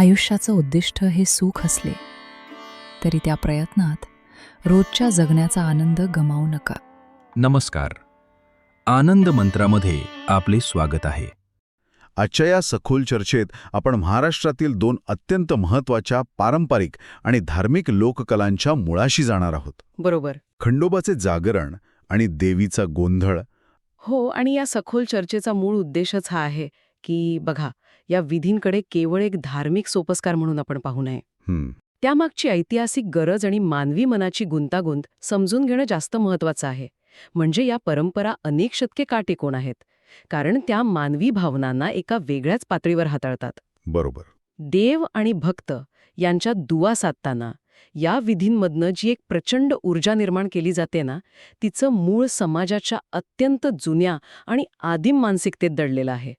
आयुष्याचं उद्दिष्ट हे सुख असले तरी त्या प्रयत्नात रोजच्या जगण्याचा आनंद गमावू नका. नमस्कार. आनंद मंत्रामध्ये आपले स्वागत आहे. आजच्या या सखोल चर्चेत आपण महाराष्ट्रातील दोन अत्यंत महत्त्वाच्या पारंपरिक आणि धार्मिक लोककलांच्या मुळाशी जाणार आहोत. बरोबर. खंडोबाचे जागरण आणि देवीचा गोंधळ. हो, आणि या सखोल चर्चेचा मूळ उद्देशच हा आहे की बघा, या विधींकडे केवळ एक धार्मिक सोपस्कार म्हणून आपण पाहू नये. त्यामागची ऐतिहासिक गरज आणि मानवी मनाची गुंतागुंत समजून घेणं जास्त महत्वाचं आहे. म्हणजे या परंपरा अनेक शतके का टिकून आहेत, कारण त्या मानवी भावनांना एका वेगळ्याच पातळीवर हाताळतात. बरोबर. देव आणि भक्त यांच्यात दुवा साधताना या विधींमधनं जी एक प्रचंड ऊर्जा निर्माण केली जाते ना, तिचं मूळ समाजाच्या अत्यंत जुन्या आणि आदिम मानसिकतेत दडलेलं आहे.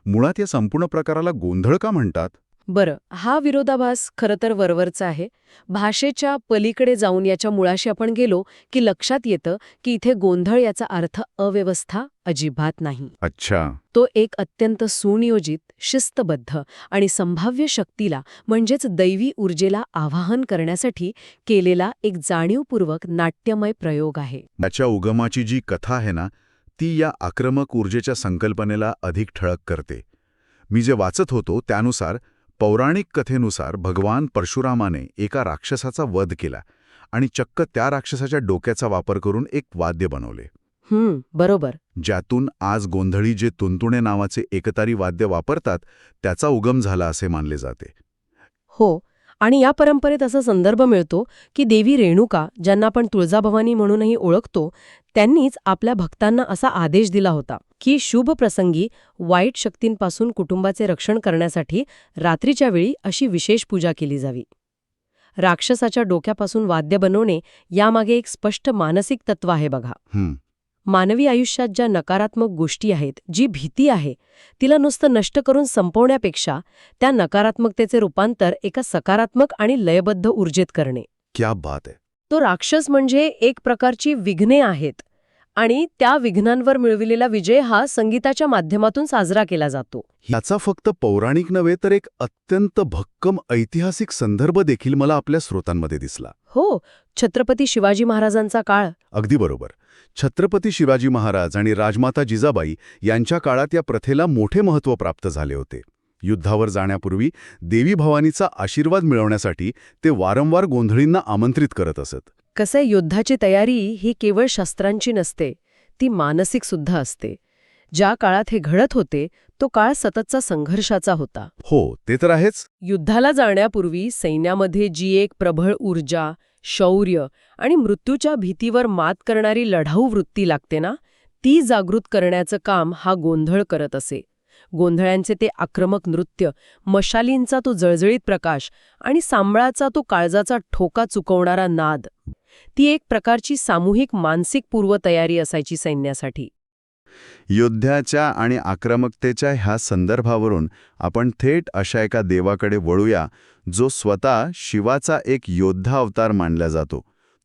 मुळात या संपूर्ण प्रकाराला गोंधळ का म्हणतात? बरं, हा विरोधाभास खरं तर वरवरचा आहे. भाषेच्या पलीकडे जाऊन याच्या मुळाशी आपण गेलो की लक्षात येतं की इथे गोंधळ याचा अर्थ अव्यवस्था अजिबात नाही. अच्छा. तो एक अत्यंत सुनियोजित, शिस्तबद्ध आणि संभाव्य शक्तीला म्हणजेच दैवी ऊर्जेला आवाहन करण्यासाठी केलेला एक जाणीवपूर्वक नाट्यमय प्रयोग आहे. त्याच्या उगमाची जी कथा आहे ना, ती या आक्रमक ऊर्जेच्या संकल्पनेला अधिक ठळक करते. मी जे वाचत होतो त्यानुसार पौराणिक कथेनुसार भगवान परशुरामाने एका राक्षसाचा वध केला आणि चक्क त्या राक्षसाच्या डोक्याचा वापर करून एक वाद्य बनवले. बरोबर. ज्यातून आज गोंधळी जे तुंतुणे नावाचे एकतारी वाद्य वापरतात त्याचा उगम झाला असे मानले जाते. हो, आणि या परंपरेत असा संदर्भ मिळतो की देवी रेणुका, ज्यांना आपण तुळजाभवानी म्हणूनही ओळखतो, त्यांनीच आपल्या भक्तांना असा आदेश दिला होता की शुभ प्रसंगी वाईट शक्तींपासून कुटुंबाचे रक्षण करण्यासाठी रात्रीच्या वेळी अशी विशेष पूजा केली जावी. राक्षसाच्या डोक्यापासून वाद्य बनवणे यामागे एक स्पष्ट मानसिक तत्व आहे बघा. मानवी आयुष्यात ज्या नकारात्मक गोष्टी आहेत, जी भीती आहे, तिला नुसतं नष्ट करून संपवण्यापेक्षा त्या नकारात्मकतेचे रूपांतर एका सकारात्मक आणि लयबद्ध ऊर्जेत करणे. क्या बात आहे. तो राक्षस म्हणजे एक प्रकारची विघ्ने आहेत आणि त्या विघ्नांवर मिळविलेला विजय हा संगीताच्या माध्यमातून साजरा केला जातो. याचा फक्त पौराणिक नव्हे तर एक अत्यंत भक्कम ऐतिहासिक संदर्भ देखील मला आपल्या स्रोतांमध्ये दिसला. हो, छत्रपती शिवाजी महाराजांचा काळ. अगदी बरोबर. छत्रपती शिवाजी महाराज आणि राजमाता जिजाबाई यांच्या काळात या प्रथेला मोठे महत्त्व प्राप्त झाले होते. युद्धावर जाण्यापूर्वी देवी भवानीचा आशीर्वाद मिळवण्यासाठी ते वारंवार गोंधळींना आमंत्रित करत असत. कसं युद्धाची तयारी ही केवळ शस्त्रांची नसते, ती मानसिक सुद्धा असते. ज्या काळात हे घडत होते तो काळ सततचा संघर्षाचा होता. हो, ते तर आहेच. युद्धाला जाण्यापूर्वी सैन्यामध्ये जी एक प्रबळ ऊर्जा, शौर्य आणि मृत्यूच्या भीतीवर मात करणारी लढाऊ वृत्ती लागते ना, ती जागृत करण्याचं काम हा गोंधळ करत असे. गोंधळ्यांचे ते आक्रमक नृत्य, मशालींचा तो जळजळीत प्रकाश आणि सांबळाचा तो काळजाचा ठोका चुकवणारा नाद, ती एक प्रकारची सामूहिक मानसिक पूर्वतयारी असायची सैन्यासाठी. युद्धाच्या आणि आक्रमकतेच्या ह्या संदर्भावरून आपण थेट अशा एका देवाकडे वळूया जो स्वतः शिवाचा एक योद्धा अवतार मानला जातो.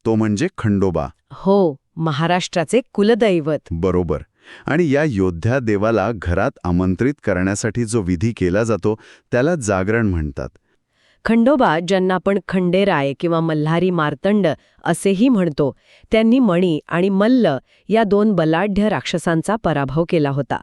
तो म्हणजे खंडोबा. हो, महाराष्ट्राचे कुलदैवत. बरोबर. आणि या योद्ध्या देवाला घरात आमंत्रित करण्यासाठी जो विधी केला जातो त्याला जागरण म्हणतात. खंडोबा, ज्यांना आपण खंडेराय किंवा मल्हारी मार्तंड असेही म्हणतो, त्यांनी मणी आणि मल्ल या दोन बलाढ्य राक्षसांचा पराभव केला होता.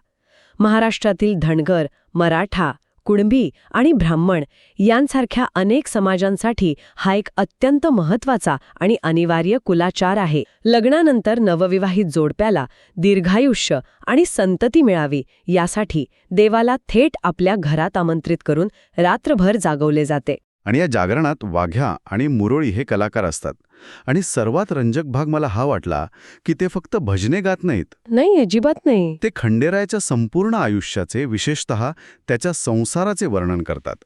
महाराष्ट्रातील धनगर, मराठा, कुणबी आणि ब्राह्मण यांसारख्या अनेक समाजांसाठी हा एक अत्यंत महत्त्वाचा आणि अनिवार्य कुलाचार आहे. लग्नानंतर नवविवाहित जोडप्याला दीर्घायुष्य आणि संतती मिळावी यासाठी देवाला थेट आपल्या घरात आमंत्रित करून रात्रभर जागवले जाते. आणि या जागरणात वाघ्या आणि मुरळी हे कलाकार असतात. आणि सर्वात रंजक भाग मला हा वाटला की ते फक्त भजने गात नाहीत. नाही, अजिबात नाही. ते खंडेरायाच्या संपूर्ण आयुष्याचे, विशेषतः त्याच्या संसाराचे वर्णन करतात.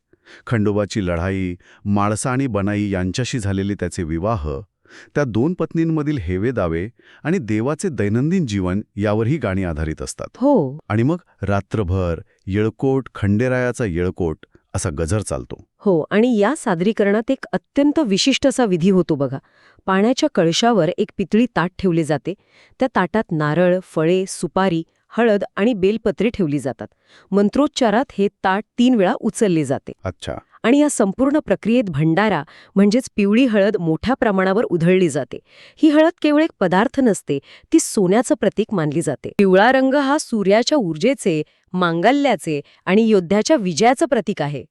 खंडोबाची लढाई, माळसा आणि बनाई यांच्याशी झालेले त्याचे विवाह, त्या दोन पत्नींमधील हेवे दावे आणि देवाचे दैनंदिन जीवन यावर ही गाणी आधारित असतात. हो. आणि मग रात्रभर येळकोट खंडेरायाचा येळकोट असा गजर चालतो. हो, आणि या सादरीकरणात एक अत्यंत विशिष्ट असा विधी होतो बघा. पाण्याच्या कळशावर एक पितळी ताट ठेवले जाते. त्या ताटात नारळ, फळे, सुपारी, हळद आणि बेलपत्रे ठेवली जातात. मंत्रोच्चारात हे ताट 3 वेळा उचलले जाते अच्छा. आणि या संपूर्ण प्रक्रियेत भंडारा म्हणजेच पिवळी हळद मोठ्या प्रमाणावर उधळली जाते. ही हळद केवळ एक पदार्थ नसते, ती सोन्याचं प्रतीक मानली जाते. पिवळा रंग हा सूर्याच्या ऊर्जेचे, मांगल्याचे आणि योद्ध्याच्या विजयाचं प्रतीक आहे.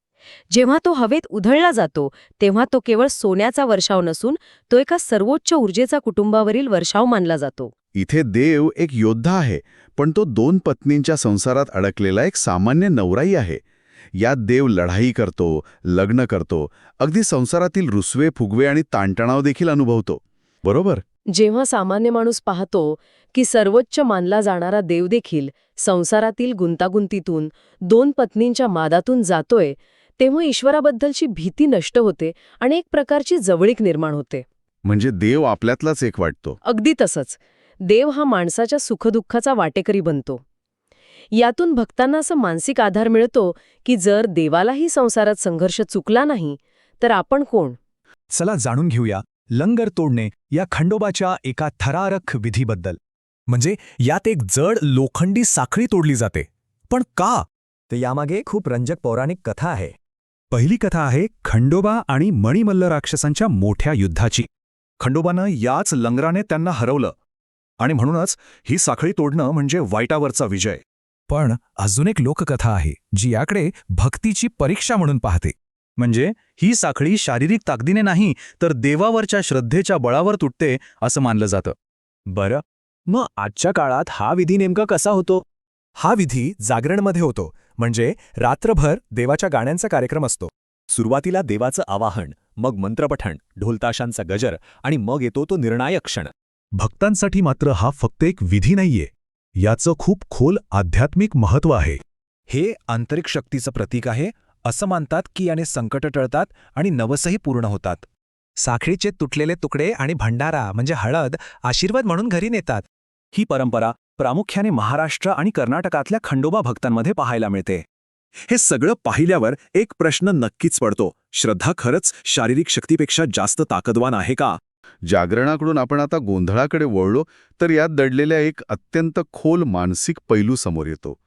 जेव्हा तो हवेत उधळला जातो तेव्हा तो केवळ सोन्याचा वर्षाव नसून तो एका सर्वोच्च ऊर्जेचा कुटुंबावरील वर्षाव मानला जातो. इथे देव एक योद्धा आहे, पण तो 2 पत्नींच्या संसारात अडकलेला एक सामान्य नवराई आहे. यात देव लढाई करतो, लग्न करतो, अगदी संसारातील रुसवे फुगवे आणि ताणतणाव देखील अनुभवतो. बरोबर? जेव्हा सामान्य माणूस पाहतो की सर्वोच्च मानला जाणारा देव देखील संसारातील गुंतागुंतीतून 2 पत्नींच्या मादातून जातोय, तेव्हा ईश्वराबद्दलची भीती नष्ट होते आणि एक प्रकारची जवळीक निर्माण होते. म्हणजे देव आपल्यातलाच एक वाटतो. अगदी तसंच. देव हा माणसाच्या सुखदुःखाचा वाटेकरी बनतो. यातून भक्तांना असं मानसिक आधार मिळतो की जर देवालाही संसारात संघर्ष चुकला नाही तर आपण कोण? चला जाणून घेऊया लंगर तोडणे या खंडोबाच्या एका थरारक विधीबद्दल. म्हणजे यात एक जड लोखंडी साखळी तोडली जाते. पण का? तर यामागे खूप रंजक पौराणिक कथा आहे. पहिली कथा आहे खंडोबा आणि मणिमल्ल राक्षसांच्या मोठ्या युद्धाची. खंडोबानं याच लंगराने त्यांना हरवलं आणि म्हणूनच ही साखळी तोडणं म्हणजे वाईटावरचा विजय. पण अजून एक लोककथा आहे जी याकडे भक्तीची परीक्षा म्हणून पाहते. म्हणजे ही साखळी शारीरिक ताकदीने नाही तर देवावरच्या श्रद्धेच्या बळावर तुटते असं मानलं जातं. बरं, मग आजच्या काळात हा विधी नेमका कसा होतो? हा विधी जागरणमध्ये होतो. म्हणजे रात्रभर देवाच्या गाण्यांचा कार्यक्रम असतो. सुरुवातीला देवाचं आवाहन, मग मंत्रपठण, ढोलताशांचा गजर आणि मग येतो तो निर्णायक क्षण. भक्तांसाठी मात्र हा फक्त एक विधी नाहीये, याचं खूप खोल आध्यात्मिक महत्त्व आहे. हे आंतरिक शक्तीचं प्रतीक आहे. असं मानतात की याने संकट टळतात आणि नवसही पूर्ण होतात. साखळीचे तुटलेले तुकडे आणि भंडारा म्हणजे हळद आशीर्वाद म्हणून घरी नेतात. ही परंपरा प्रामुख्याने महाराष्ट्र आणि कर्नाटकातल्या खंडोबा भक्तांमध्ये पाहायला मिळते. हे सगळं पाहिल्यावर एक प्रश्न नक्कीच पडतो. श्रद्धा खरंच शारीरिक शक्तीपेक्षा जास्त ताकदवान आहे का? जागरणाकडून आपण आता गोंधळाकडे वळलो तर यात दडलेल्या एक अत्यंत खोल मानसिक पैलू समोर येतो.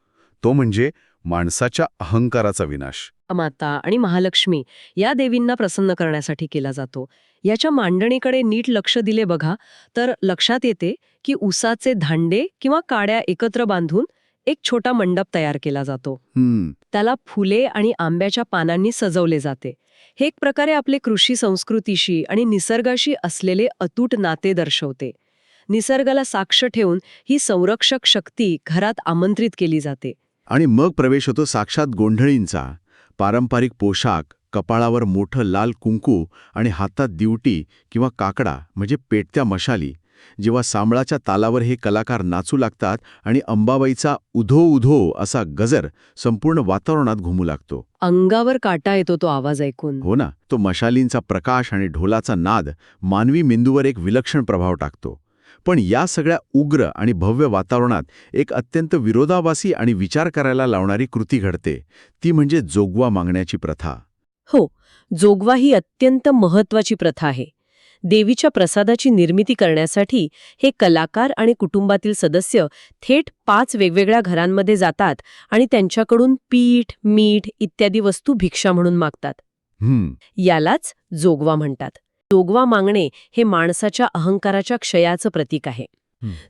तो म्हणजे माणसाच्या अहंकाराचा विनाश. माता आणि महालक्ष्मी या देवींना प्रसन्न करण्यासाठी केला जातो. याच्या मांडणीकडे नीट लक्ष दिले बघा तर लक्षात येते की उसाचे धांडे किंवा काड्या एकत्र बांधून एक छोटा मंडप तयार केला जातो. त्याला फुले आणि आंब्याच्या पानांनी सजवले जाते. हे एक प्रकारे आपले कृषी संस्कृतीशी आणि निसर्गाशी असलेले अतूट नाते दर्शवते. निसर्गाला साक्ष ठेवून ही संरक्षक शक्ती घरात आमंत्रित केली जाते. आणि मग प्रवेश होतो साक्षात गोंधळींचा. पारंपरिक पोशाख, कपाळावर मोठं लाल कुंकू आणि हातात दिवटी किंवा काकडा म्हणजे पेटत्या मशाली. जेव्हा सांबळाच्या तालावर हे कलाकार नाचू लागतात आणि अंबाबाईचा उधो उधो असा गजर संपूर्ण वातावरणात घुमू लागतो. अंगावर काटा येतो तो आवाज ऐकून. हो ना, तो मशालींचा प्रकाश आणि ढोलाचा नाद मानवी मेंदूवर एक विलक्षण प्रभाव टाकतो. पण या सगळ्या उग्र आणि भव्य वातावरणात एक अत्यंत विरोधाभासी आणि विचार करायला लावणारी कृती घडते. ती म्हणजे जोगवा मागण्याची प्रथा. हो, जोगवा ही अत्यंत महत्वाची प्रथा आहे. देवीच्या प्रसादाची निर्मिती करण्यासाठी हे कलाकार आणि कुटुंबातील सदस्य थेट 5 वेगवेगळ्या घरांमध्ये जातात आणि त्यांच्याकडून पीठ, मीठ इत्यादी वस्तू भिक्षा म्हणून मागतात. यालाच जोगवा म्हणतात. जोगवा मागणे हे माणसाच्या अहंकाराच्या क्षयाचं प्रतीक आहे.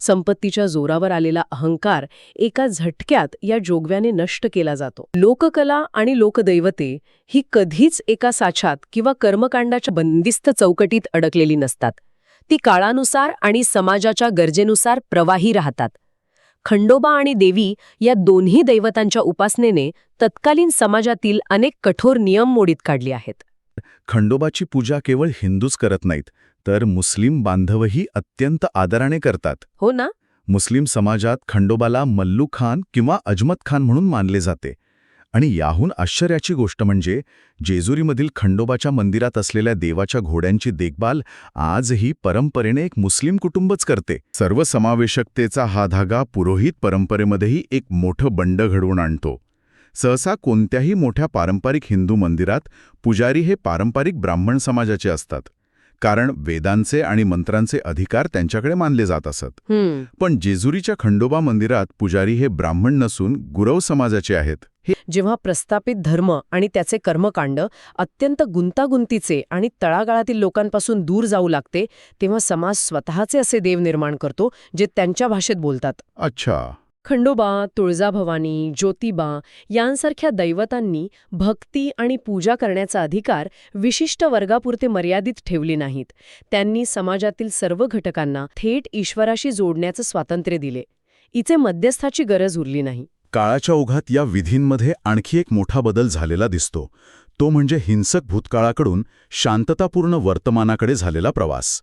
संपत्तीच्या जोरावर आलेला अहंकार एका झटक्यात या जोगव्याने नष्ट केला जातो. लोककला आणि लोकदैवते ही कधीच एका साच्यात किंवा कर्मकांडाच्या बंदिस्त चौकटीत अडकलेली नसतात. ती काळानुसार आणि समाजाच्या गरजेनुसार प्रवाही राहतात. खंडोबा आणि देवी या दोन्ही दैवतांच्या उपासनेने तत्कालीन समाजातील अनेक कठोर नियम मोडीत काढले आहेत. खंडोबाची पूजा केवळ हिंदूच करत नाहीत, तर मुस्लिम बांधवही अत्यंत आदराने करतात. हो ना? मुस्लिम समाजात खंडोबाला मल्लू खान किंवा अजमत खान म्हणून मानले जाते. आणि याहून आश्चर्याची गोष्ट म्हणजे जेजुरीमधील खंडोबाच्या मंदिरात असलेल्या देवाच्या घोड्यांची देखभाल आजही परंपरेने एक मुस्लिम कुटुंबच करते. सर्वसमावेशकतेचा हा धागा पुरोहित परंपरेमध्येही एक मोठं बंड घडवून आणतो. सहसा कोणत्याही मोठ्या पारंपरिक हिंदू मंदिरात पुजारी हे पारंपरिक ब्राह्मण समाजाचे असतात. कारण वेदांचे आणि मंत्रांचे अधिकार त्यांच्याकडे मानले जात असत. पण जेजुरीच्या खंडोबा मंदिरात पुजारी हे ब्राह्मण नसून गुरव समाजाचे आहेत. जेव्हा प्रस्थापित धर्म आणि त्याचे कर्मकांड अत्यंत गुंतागुंतीचे आणि तळागाळातील लोकांपासून दूर जाऊ लागते, तेव्हा समाज स्वतःचे असे देव निर्माण करतो जे त्यांच्या भाषेत बोलतात. अच्छा. खंडोबा, तुळजाभवानी, ज्योतिबा यांसारख्या दैवतांनी भक्ती आणि पूजा करण्याचा अधिकार विशिष्ट वर्गापुरते मर्यादित ठेवले नाहीत. त्यांनी समाजातील सर्व घटकांना थेट ईश्वराशी जोडण्याचं स्वातंत्र्य दिले. इथे मध्यस्थाची गरज उरली नाही. काळाच्या ओघात या विधींमध्ये आणखी एक मोठा बदल झालेला दिसतो. तो म्हणजे हिंसक भूतकाळाकडून शांततापूर्ण वर्तमानाकडे झालेला प्रवास.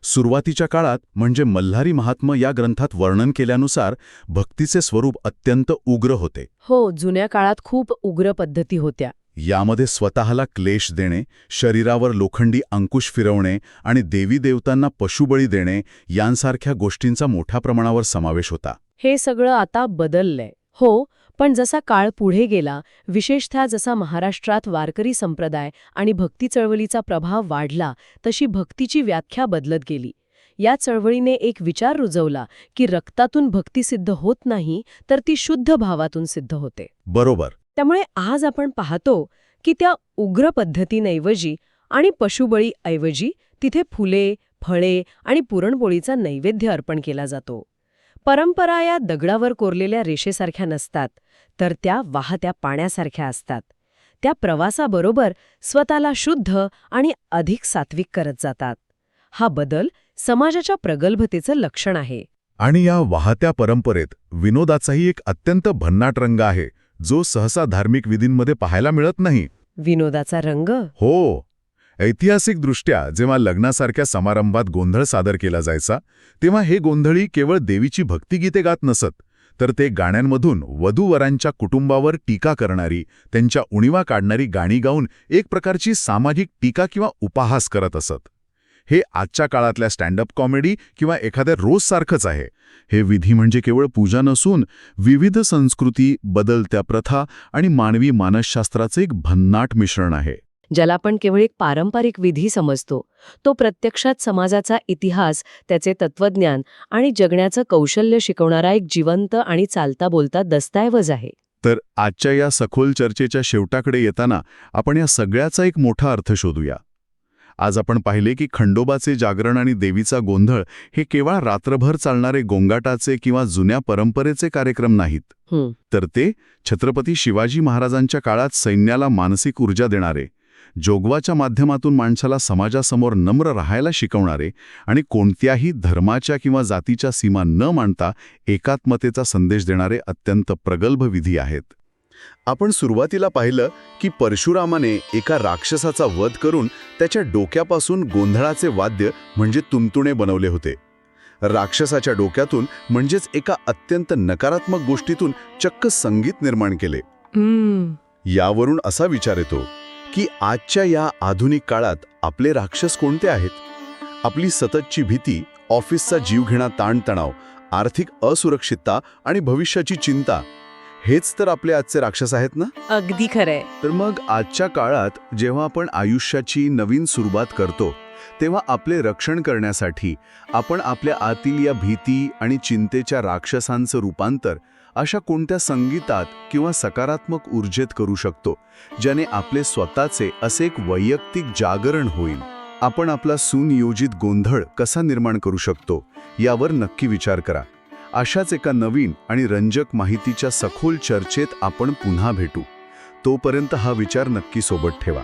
सुरुवातीच्या काळात म्हणजे मल्हारी महात्म या ग्रंथात वर्णन केल्यानुसार भक्तीचे स्वरूप अत्यंत उग्र होते. हो, जुन्या काळात खूप उग्र पद्धती होत्या. यामध्ये स्वतःला क्लेश देणे, शरीरावर लोखंडी अंकुश फिरवणे आणि देवी देवतांना पशुबळी देणे यांसारख्या गोष्टींचा मोठ्या प्रमाणावर समावेश होता. हे सगळं आता बदललंय. हो, पण जसा काळ पुढे गेला, विशेषतः जसा महाराष्ट्रात वारकरी संप्रदाय आणि भक्ती चळवळीचा प्रभाव वाढला, तशी भक्तीची व्याख्या बदलत गेली. या चळवळीने एक विचार रुजवला की रक्तातून भक्ती सिद्ध होत नाही, तर ती शुद्ध भावातून सिद्ध होते. बरोबर. त्यामुळे आज आपण पाहतो की त्या उग्र पद्धतींऐवजी आणि पशुबळीऐवजी तिथे फुले, फळे आणि पुरणपोळीचा नैवेद्य अर्पण केला जातो. परंपरा या दगडावर कोरलेल्या रेषेसारख्या नसतात, तर त्या वाहत्या पाण्यासारख्या असतात. त्या प्रवासाबरोबर स्वतःला शुद्ध आणि अधिक सात्विक करत जातात. हा बदल समाजाच्या प्रगल्भतेचं लक्षण आहे. आणि या वाहत्या परंपरेत विनोदाचाही एक अत्यंत भन्नाट रंग आहे, जो सहसा धार्मिक विधींमध्ये पाहायला मिळत नाही. विनोदाचा रंग? हो. ऐतिहासिकदृष्ट्या जेव्हा लग्नासारख्या समारंभात गोंधळ सादर केला जायचा, तेव्हा हे गोंधळी केवळ देवीची भक्तिगीते गात नसत, तर ते गाण्यांमधून वधूवरांच्या कुटुंबावर टीका करणारी, त्यांच्या उणीवा काढणारी गाणी गाऊन एक प्रकारची सामाजिक टीका किंवा उपहास करत असत. हे आजच्या काळातल्या स्टँडअप कॉमेडी किंवा एखाद्या रोजसारखंच आहे. हे विधी म्हणजे केवळ पूजा नसून विविध संस्कृती, बदलत्या प्रथा आणि मानवी मानसशास्त्राचे एक भन्नाट मिश्रण आहे. ज्याला आपण केवळ एक पारंपरिक विधी समजतो, तो प्रत्यक्षात समाजाचा इतिहास, त्याचे तत्वज्ञान आणि जगण्याचं कौशल्य शिकवणारा एक जिवंत आणि चालता बोलता दस्तऐवज आहे. तर आजच्या या सखोल चर्चेच्या शेवटाकडे येताना आपण या सगळ्याचा एक मोठा अर्थ शोधूया. आज आपण पाहिले की खंडोबाचे जागरण आणि देवीचा गोंधळ हे केवळ रात्रभर चालणारे गोंगाटाचे किंवा जुन्या परंपरेचे कार्यक्रम नाहीत, तर ते छत्रपती शिवाजी महाराजांच्या काळात सैन्याला मानसिक ऊर्जा देणारे, जोगवाच्या माध्यमातून माणसाला समाजासमोर नम्र राहायला शिकवणारे आणि कोणत्याही धर्माच्या किंवा जातीच्या सीमा न मानता एकात्मतेचा संदेश देणारे अत्यंत प्रगल्भ विधी आहेत. आपण सुरुवातीला पाहिलं की परशुरामाने एका राक्षसाचा वध करून त्याच्या डोक्यापासून गोंधळाचे वाद्य म्हणजे तुमतुणे बनवले होते. राक्षसाच्या डोक्यातून म्हणजेच एका अत्यंत नकारात्मक गोष्टीतून चक्क संगीत निर्माण केले. यावरून असा विचार येतो की आजच्या या आधुनिक काळात आपले राक्षस कोणते आहेत? आपली सततची भीती, ऑफिसचा जीवघेणा ताणतणाव, आर्थिक असुरक्षितता आणि भविष्याची चिंता, हेच तर आपले आजचे राक्षस आहेत ना? अगदी खरंय. तर मग आजच्या काळात जेव्हा आपण आयुष्याची नवीन सुरुवात करतो, तेव्हा आपले रक्षण करण्यासाठी आपण आपल्या आतील या भीती आणि चिंतेच्या राक्षसांचं रूपांतर अशा कोणत्या संगीतात किंवा सकारात्मक ऊर्जेत करू शकतो, ज्याने आपले स्वतःचे असे एक वैयक्तिक जागरण होईल? आपण आपला सुनियोजित गोंधळ कसा निर्माण करू शकतो यावर नक्की विचार करा. अशाच एका नवीन आणि रंजक माहितीच्या सखोल चर्चेत आपण पुन्हा भेटू. तोपर्यंत हा विचार नक्की सोबत ठेवा.